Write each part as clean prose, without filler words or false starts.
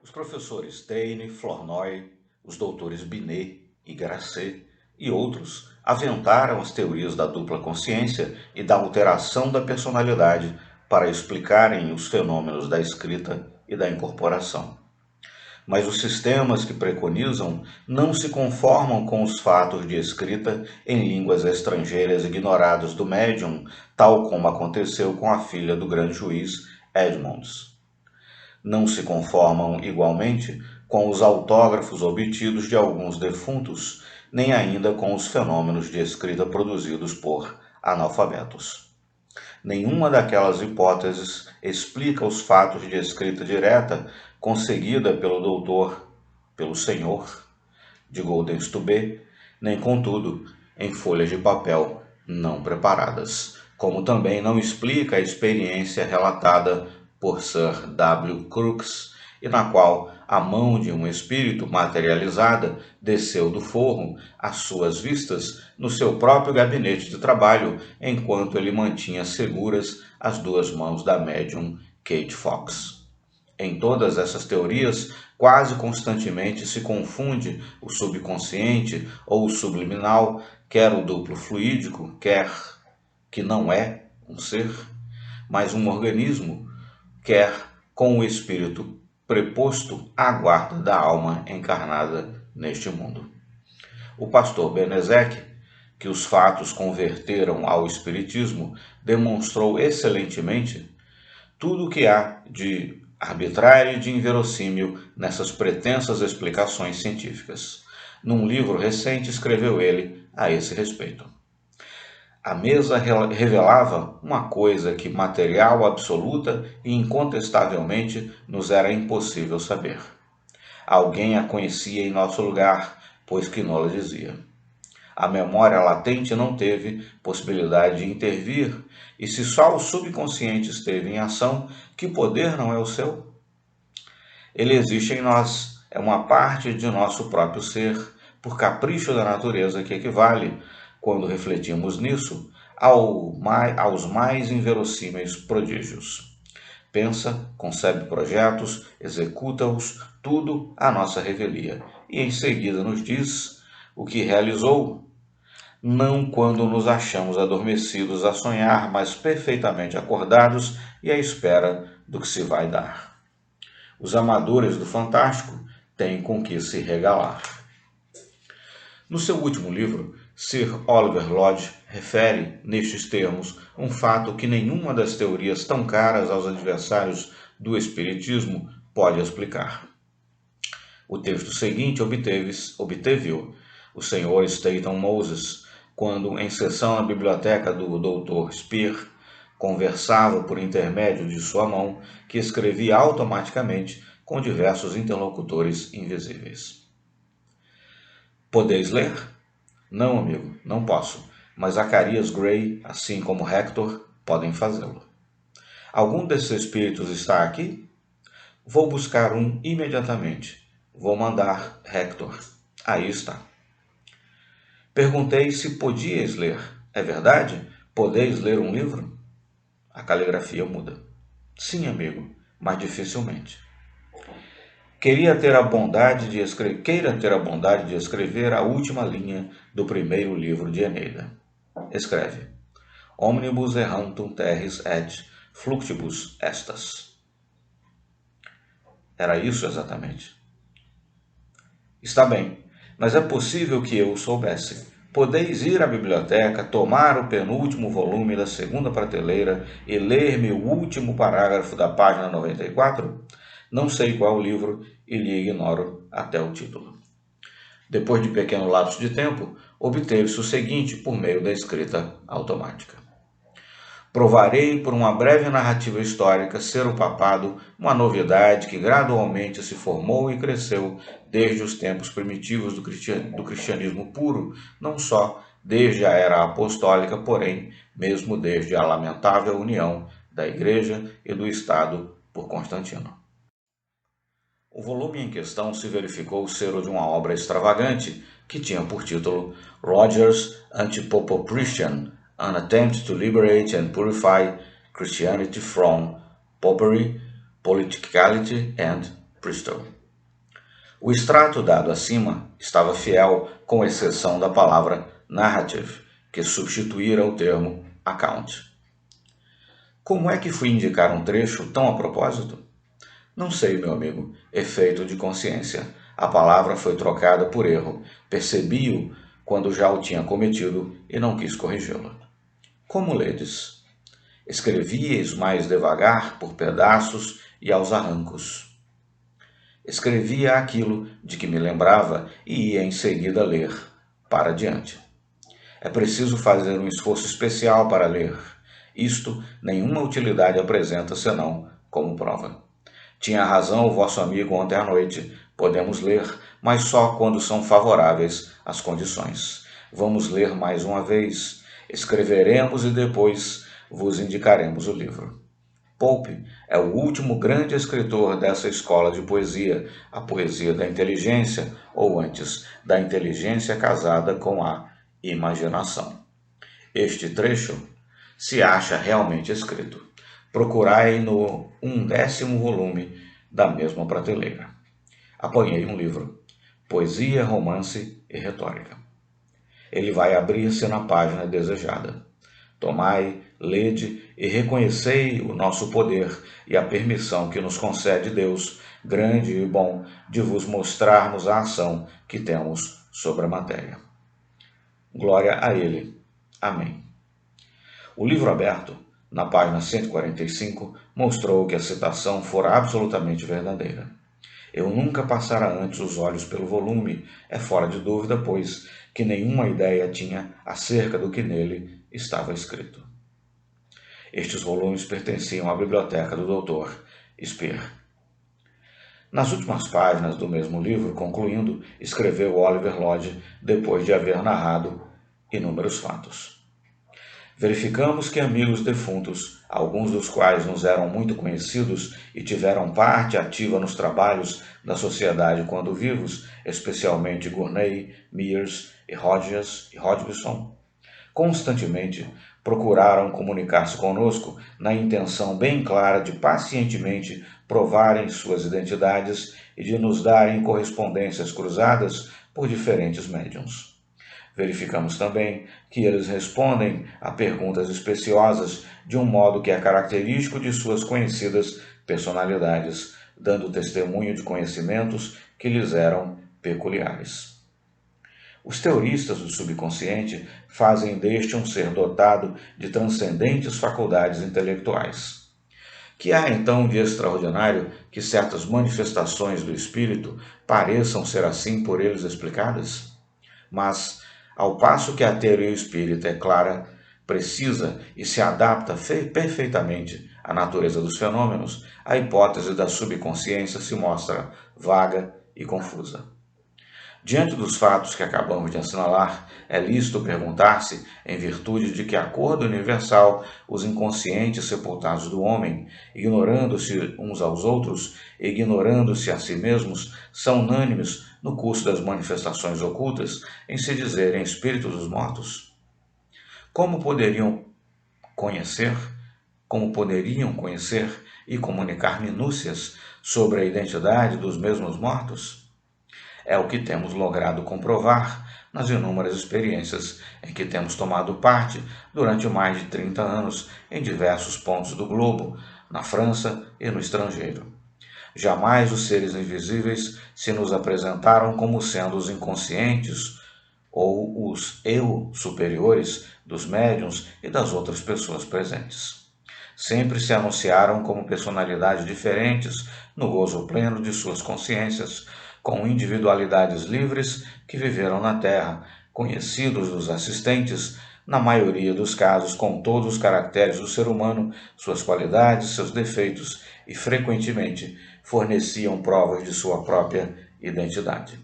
Os professores Taine, Flournoy, os doutores Binet e Grasset e outros aventaram as teorias da dupla consciência e da alteração da personalidade para explicarem os fenômenos da escrita e da incorporação. Mas os sistemas que preconizam não se conformam com os fatos de escrita em línguas estrangeiras ignorados do médium, tal como aconteceu com a filha do grande juiz Edmonds. Não se conformam, igualmente, com os autógrafos obtidos de alguns defuntos, nem ainda com os fenômenos de escrita produzidos por analfabetos. Nenhuma daquelas hipóteses explica os fatos de escrita direta conseguida pelo senhor de Goldenstube, nem, contudo, em folhas de papel não preparadas, como também não explica a experiência relatada por Sir W. Crookes, e na qual a mão de um espírito materializada desceu do forro às suas vistas no seu próprio gabinete de trabalho, enquanto ele mantinha seguras as duas mãos da médium Kate Fox. Em todas essas teorias, quase constantemente se confunde o subconsciente ou o subliminal, quer o duplo fluídico, quer que não é um ser, mas um organismo, quer com o espírito preposto à guarda da alma encarnada neste mundo. O pastor Benezek, que os fatos converteram ao espiritismo, demonstrou excelentemente tudo o que há de arbitrário e de inverossímil nessas pretensas explicações científicas. Num livro recente escreveu ele a esse respeito. A mesa revelava uma coisa que material absoluta e incontestavelmente nos era impossível saber. Alguém a conhecia em nosso lugar, pois que não a dizia. A memória latente não teve possibilidade de intervir, e se só o subconsciente esteve em ação, que poder não é o seu? Ele existe em nós, é uma parte de nosso próprio ser, por capricho da natureza que equivale, quando refletimos nisso, aos mais inverossímeis prodígios. Pensa, concebe projetos, executa-os, tudo à nossa revelia, e em seguida nos diz o que realizou, não quando nos achamos adormecidos a sonhar, mas perfeitamente acordados e à espera do que se vai dar. Os amadores do fantástico têm com que se regalar. No seu último livro, Sir Oliver Lodge refere, nestes termos, um fato que nenhuma das teorias tão caras aos adversários do espiritismo pode explicar. O texto seguinte obteve-o o Sr. Staton Moses, quando, em sessão na biblioteca do Dr. Spear, conversava por intermédio de sua mão, que escrevia automaticamente com diversos interlocutores invisíveis. Podeis ler? Não, amigo, não posso, mas Zacarias Gray, assim como Hector, podem fazê-lo. Algum desses espíritos está aqui? Vou buscar um imediatamente. Vou mandar Hector. Aí está. Perguntei se podíeis ler. É verdade? Podeis ler um livro? A caligrafia muda. Sim, amigo, mas dificilmente. Queira ter a bondade de escrever a última linha do primeiro livro de Eneida. Escreve: Omnibus errantum terris et fluctibus estas. Era isso exatamente. Está bem, mas é possível que eu o soubesse. Podeis ir à biblioteca, tomar o penúltimo volume da segunda prateleira e ler-me o último parágrafo da página 94? Não sei qual é o livro e lhe ignoro até o título. Depois de pequeno lapso de tempo, obteve-se o seguinte por meio da escrita automática. Provarei por uma breve narrativa histórica ser o papado uma novidade que gradualmente se formou e cresceu desde os tempos primitivos do cristianismo puro, não só desde a era apostólica, porém, mesmo desde a lamentável união da Igreja e do Estado por Constantino. O volume em questão se verificou ser o de uma obra extravagante que tinha por título Rogers Anti-Pope-Christian, An Attempt to Liberate and Purify Christianity from Popery, Politicality and Priesthood. O extrato dado acima estava fiel, com exceção da palavra narrative, que substituíra o termo account. Como é que fui indicar um trecho tão a propósito? Não sei, meu amigo. Efeito de consciência. A palavra foi trocada por erro. Percebi-o quando já o tinha cometido e não quis corrigi-la. Como ledes? Escrevíeis mais devagar, por pedaços e aos arrancos. Escrevia aquilo de que me lembrava e ia em seguida ler, para diante. É preciso fazer um esforço especial para ler. Isto nenhuma utilidade apresenta senão como prova. Tinha razão o vosso amigo ontem à noite. Podemos ler, mas só quando são favoráveis as condições. Vamos ler mais uma vez. Escreveremos e depois vos indicaremos o livro. Pope é o último grande escritor dessa escola de poesia, a poesia da inteligência, ou antes, da inteligência casada com a imaginação. Este trecho se acha realmente escrito. Procurai no 11º volume da mesma prateleira. Apanhei um livro, Poesia, Romance e Retórica. Ele vai abrir-se na página desejada. Tomai, lede e reconhecei o nosso poder e a permissão que nos concede Deus, grande e bom, de vos mostrarmos a ação que temos sobre a matéria. Glória a Ele. Amém. O livro aberto, na página 145, mostrou que a citação fora absolutamente verdadeira. Eu nunca passara antes os olhos pelo volume, é fora de dúvida, pois, que nenhuma ideia tinha acerca do que nele estava escrito. Estes volumes pertenciam à biblioteca do Dr. Speer. Nas últimas páginas do mesmo livro, concluindo, escreveu Oliver Lodge, depois de haver narrado inúmeros fatos. Verificamos que amigos defuntos, alguns dos quais nos eram muito conhecidos e tiveram parte ativa nos trabalhos da sociedade quando vivos, especialmente Gurney, Mears e Hodgson, constantemente procuraram comunicar-se conosco na intenção bem clara de pacientemente provarem suas identidades e de nos darem correspondências cruzadas por diferentes médiuns. Verificamos também que eles respondem a perguntas especiosas de um modo que é característico de suas conhecidas personalidades, dando testemunho de conhecimentos que lhes eram peculiares. Os teoristas do subconsciente fazem deste um ser dotado de transcendentes faculdades intelectuais. Que há então de extraordinário que certas manifestações do espírito pareçam ser assim por eles explicadas? Mas, ao passo que a teoria espírita é clara, precisa e se adapta perfeitamente à natureza dos fenômenos, a hipótese da subconsciência se mostra vaga e confusa. Diante dos fatos que acabamos de assinalar, é lícito perguntar-se, em virtude de que acordo universal os inconscientes sepultados do homem, ignorando-se uns aos outros, ignorando-se a si mesmos, são unânimes no curso das manifestações ocultas em se dizerem espíritos dos mortos? Como poderiam conhecer e comunicar minúcias sobre a identidade dos mesmos mortos? É o que temos logrado comprovar nas inúmeras experiências em que temos tomado parte durante mais de 30 anos em diversos pontos do globo, na França e no estrangeiro. Jamais os seres invisíveis se nos apresentaram como sendo os inconscientes ou os eu superiores dos médiuns e das outras pessoas presentes. Sempre se anunciaram como personalidades diferentes no gozo pleno de suas consciências, com individualidades livres que viveram na Terra, conhecidos dos assistentes, na maioria dos casos com todos os caracteres do ser humano, suas qualidades, seus defeitos e, frequentemente, forneciam provas de sua própria identidade.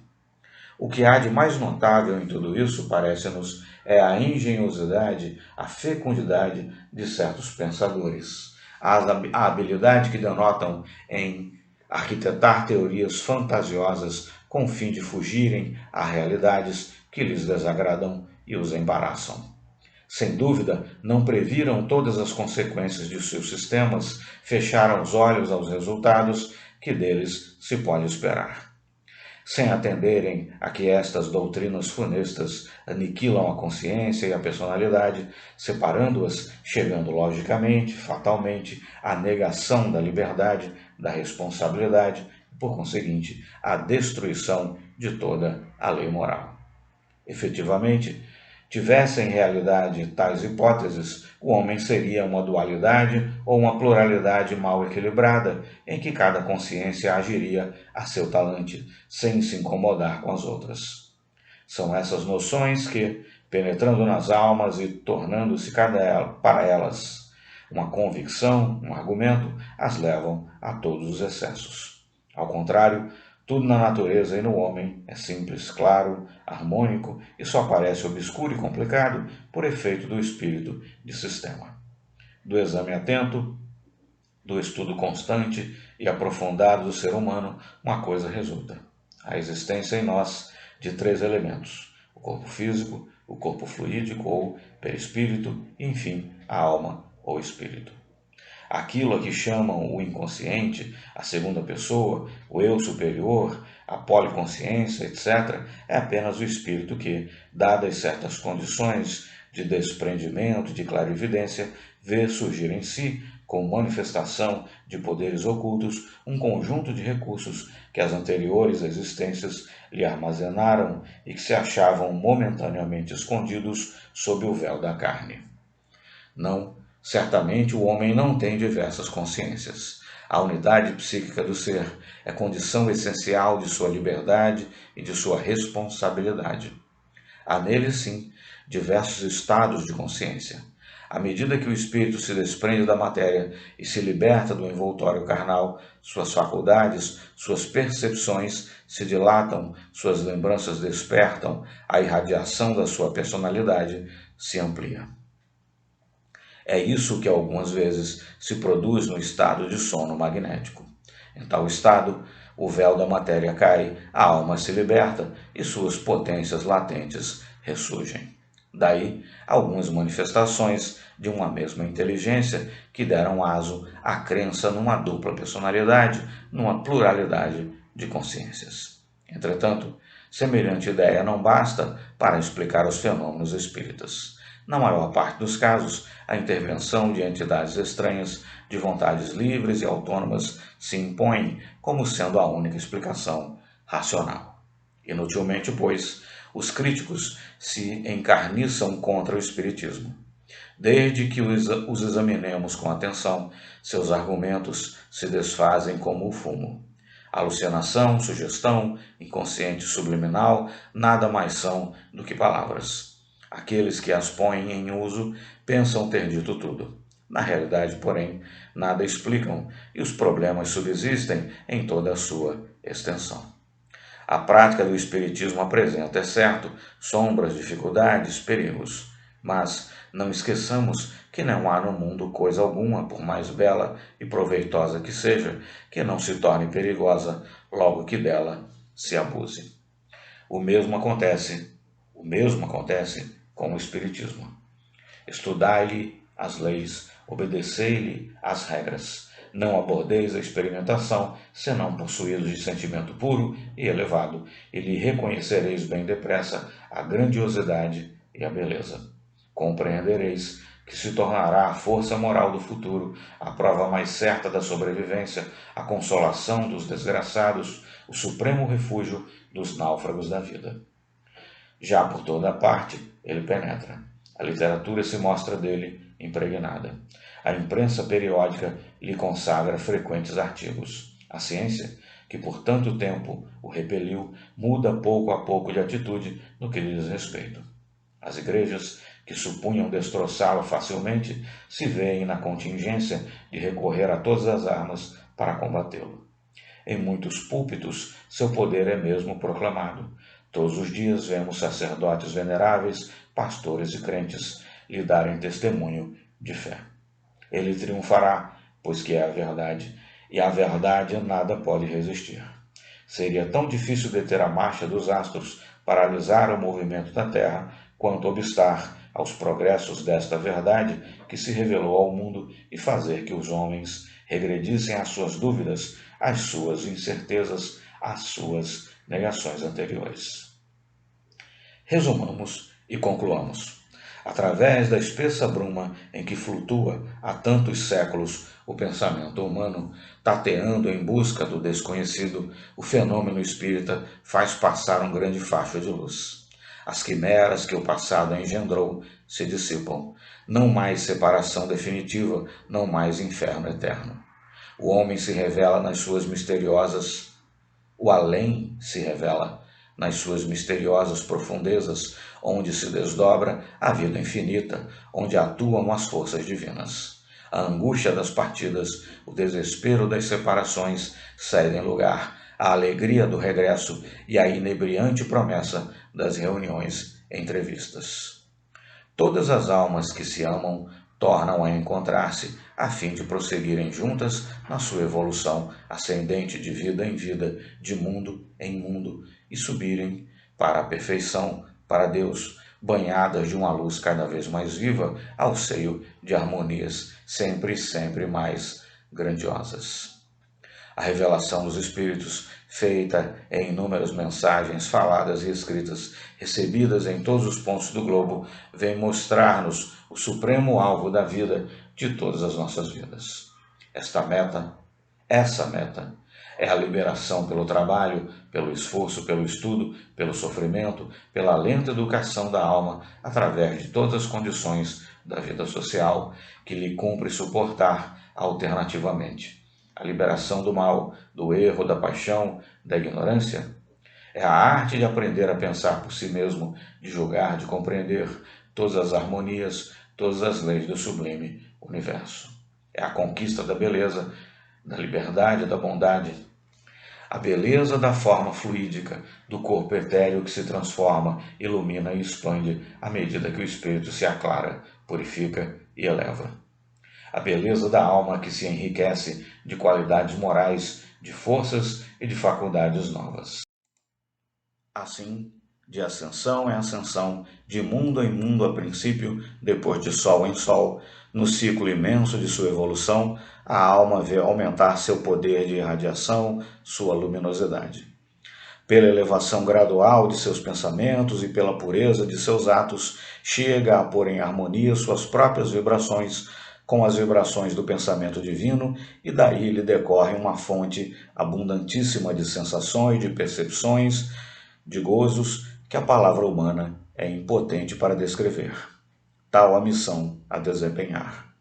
O que há de mais notável em tudo isso, parece-nos, é a engenhosidade, a fecundidade de certos pensadores, a habilidade que denotam em arquitetar teorias fantasiosas com o fim de fugirem a realidades que lhes desagradam e os embaraçam. Sem dúvida, não previram todas as consequências de seus sistemas, fecharam os olhos aos resultados que deles se pode esperar. sem atenderem a que estas doutrinas funestas aniquilam a consciência e a personalidade, separando-as, chegando logicamente, fatalmente, à negação da liberdade, da responsabilidade e, por conseguinte, à destruição de toda a lei moral. Efetivamente, tivessem realidade tais hipóteses, o homem seria uma dualidade ou uma pluralidade mal equilibrada, em que cada consciência agiria a seu talante, sem se incomodar com as outras. São essas noções que, penetrando nas almas e tornando-se para elas uma convicção, um argumento, as levam a todos os excessos. Ao contrário, tudo na natureza e no homem é simples, claro, harmônico e só parece obscuro e complicado por efeito do espírito de sistema. Do exame atento, do estudo constante e aprofundado do ser humano, uma coisa resulta: a existência em nós de 3 elementos: o corpo físico, o corpo fluídico ou perispírito e, enfim, a alma ou espírito. Aquilo a que chamam o inconsciente, a segunda pessoa, o eu superior, a policonsciência, etc., é apenas o espírito que, dadas certas condições de desprendimento, de clarividência, vê surgir em si, com manifestação de poderes ocultos, um conjunto de recursos que as anteriores existências lhe armazenaram e que se achavam momentaneamente escondidos sob o véu da carne. Não, certamente o homem não tem diversas consciências. A unidade psíquica do ser é condição essencial de sua liberdade e de sua responsabilidade. Há nele, sim, diversos estados de consciência. À medida que o espírito se desprende da matéria e se liberta do envoltório carnal, suas faculdades, suas percepções se dilatam, suas lembranças despertam, a irradiação da sua personalidade se amplia. É isso que algumas vezes se produz no estado de sono magnético. Em tal estado, o véu da matéria cai, a alma se liberta e suas potências latentes ressurgem. Daí, algumas manifestações de uma mesma inteligência que deram aso à crença numa dupla personalidade, numa pluralidade de consciências. Entretanto, semelhante ideia não basta para explicar os fenômenos espíritas. Na maior parte dos casos, a intervenção de entidades estranhas, de vontades livres e autônomas, se impõe como sendo a única explicação racional. Inutilmente, pois, os críticos se encarniçam contra o Espiritismo. Desde que os examinemos com atenção, seus argumentos se desfazem como o fumo. Alucinação, sugestão, inconsciente subliminal, nada mais são do que palavras. Aqueles que as põem em uso pensam ter dito tudo. Na realidade, porém, nada explicam e os problemas subsistem em toda a sua extensão. A prática do Espiritismo apresenta, é certo, sombras, dificuldades, perigos, mas não esqueçamos que não há no mundo coisa alguma, por mais bela e proveitosa que seja, que não se torne perigosa logo que dela se abuse. O mesmo acontece com o Espiritismo. Estudai-lhe as leis, obedecei-lhe as regras. Não abordeis a experimentação, senão possuídos de sentimento puro e elevado, e lhe reconhecereis bem depressa a grandiosidade e a beleza. Compreendereis que se tornará a força moral do futuro, a prova mais certa da sobrevivência, a consolação dos desgraçados, o supremo refúgio dos náufragos da vida. Já por toda parte ele penetra. A literatura se mostra dele impregnada. A imprensa periódica lhe consagra frequentes artigos. A ciência, que por tanto tempo o repeliu, muda pouco a pouco de atitude no que lhe diz respeito. As igrejas, que supunham destroçá-lo facilmente, se veem na contingência de recorrer a todas as armas para combatê-lo. Em muitos púlpitos, seu poder é mesmo proclamado. Todos os dias vemos sacerdotes veneráveis, pastores e crentes lhe darem testemunho de fé. Ele triunfará, pois que é a verdade, e a verdade nada pode resistir. Seria tão difícil deter a marcha dos astros, paralisar o movimento da Terra, quanto obstar aos progressos desta verdade que se revelou ao mundo e fazer que os homens regredissem às suas dúvidas, às suas incertezas, às suas negações anteriores. Resumamos e concluamos. Através da espessa bruma em que flutua há tantos séculos o pensamento humano, tateando em busca do desconhecido, o fenômeno espírita faz passar um grande facho de luz. As quimeras que o passado engendrou se dissipam. Não mais separação definitiva, não mais inferno eterno. O homem se revela nas suas misteriosas, o além se revela nas suas misteriosas profundezas, onde se desdobra a vida infinita, onde atuam as forças divinas. A angústia das partidas, o desespero das separações cedem lugar à alegria do regresso e à inebriante promessa das reuniões entrevistas. Todas as almas que se amam tornam a encontrar-se a fim de prosseguirem juntas na sua evolução ascendente de vida em vida, de mundo em mundo, e subirem para a perfeição, para Deus, banhadas de uma luz cada vez mais viva ao seio de harmonias sempre e sempre mais grandiosas. A revelação dos Espíritos, feita em inúmeras mensagens faladas e escritas, recebidas em todos os pontos do globo, vem mostrar-nos o supremo alvo da vida de todas as nossas vidas. Essa meta, é a liberação pelo trabalho, pelo esforço, pelo estudo, pelo sofrimento, pela lenta educação da alma, através de todas as condições da vida social que lhe cumpre suportar alternativamente. A liberação do mal, do erro, da paixão, da ignorância, é a arte de aprender a pensar por si mesmo, de julgar, de compreender todas as harmonias, todas as leis do sublime universo. É a conquista da beleza, da liberdade, da bondade, a beleza da forma fluídica, do corpo etéreo que se transforma, ilumina e expande à medida que o espírito se aclara, purifica e eleva. A beleza da alma que se enriquece de qualidades morais, de forças e de faculdades novas. Assim, de ascensão em ascensão, de mundo em mundo a princípio, depois de sol em sol, no ciclo imenso de sua evolução, a alma vê aumentar seu poder de irradiação, sua luminosidade. Pela elevação gradual de seus pensamentos e pela pureza de seus atos, chega a pôr em harmonia suas próprias vibrações com as vibrações do pensamento divino, e daí lhe decorre uma fonte abundantíssima de sensações, de percepções, de gozos, que a palavra humana é impotente para descrever. Tal a missão a desempenhar.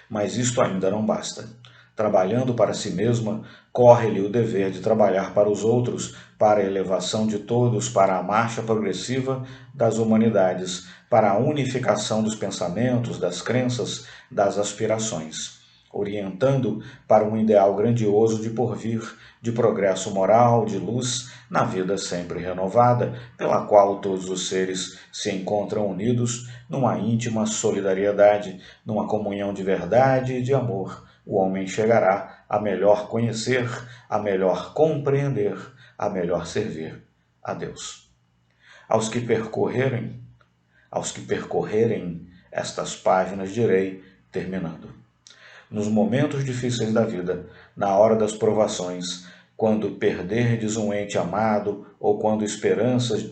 Mas isto ainda não basta. Trabalhando para si mesma, corre-lhe o dever de trabalhar para os outros, para a elevação de todos, para a marcha progressiva das humanidades, para a unificação dos pensamentos, das crenças, das aspirações, orientando para um ideal grandioso de porvir, de progresso moral, de luz, na vida sempre renovada, pela qual todos os seres se encontram unidos numa íntima solidariedade, numa comunhão de verdade e de amor. O homem chegará a melhor conhecer, a melhor compreender, a melhor servir a Deus. Aos que percorrerem estas páginas, direi, terminando. Nos momentos difíceis da vida, na hora das provações, quando perderdes um ente amado ou quando esperanças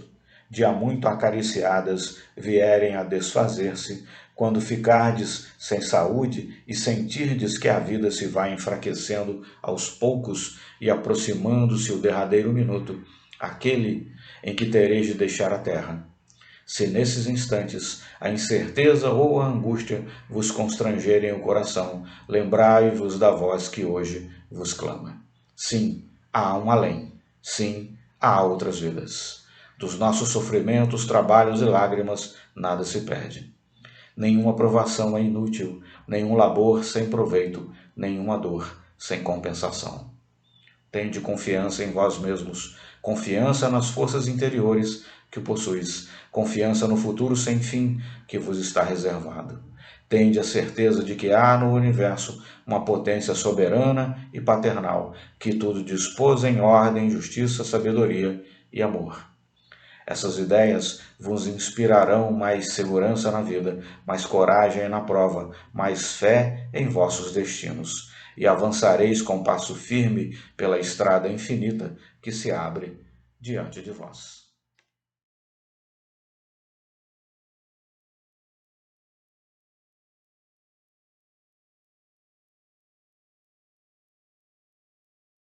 de há muito acariciadas vierem a desfazer-se, quando ficardes sem saúde e sentirdes que a vida se vai enfraquecendo aos poucos e aproximando-se o derradeiro minuto, aquele em que tereis de deixar a terra. Se nesses instantes a incerteza ou a angústia vos constrangerem o coração, lembrai-vos da voz que hoje vos clama. Sim, há um além. Sim, há outras vidas. Dos nossos sofrimentos, trabalhos e lágrimas, nada se perde. Nenhuma provação é inútil, nenhum labor sem proveito, nenhuma dor sem compensação. Tende confiança em vós mesmos, confiança nas forças interiores que possuis, confiança no futuro sem fim que vos está reservado. Tende a certeza de que há no universo uma potência soberana e paternal que tudo dispôs em ordem, justiça, sabedoria e amor. Essas ideias vos inspirarão mais segurança na vida, mais coragem na prova, mais fé em vossos destinos. e avançareis com passo firme pela estrada infinita que se abre diante de vós.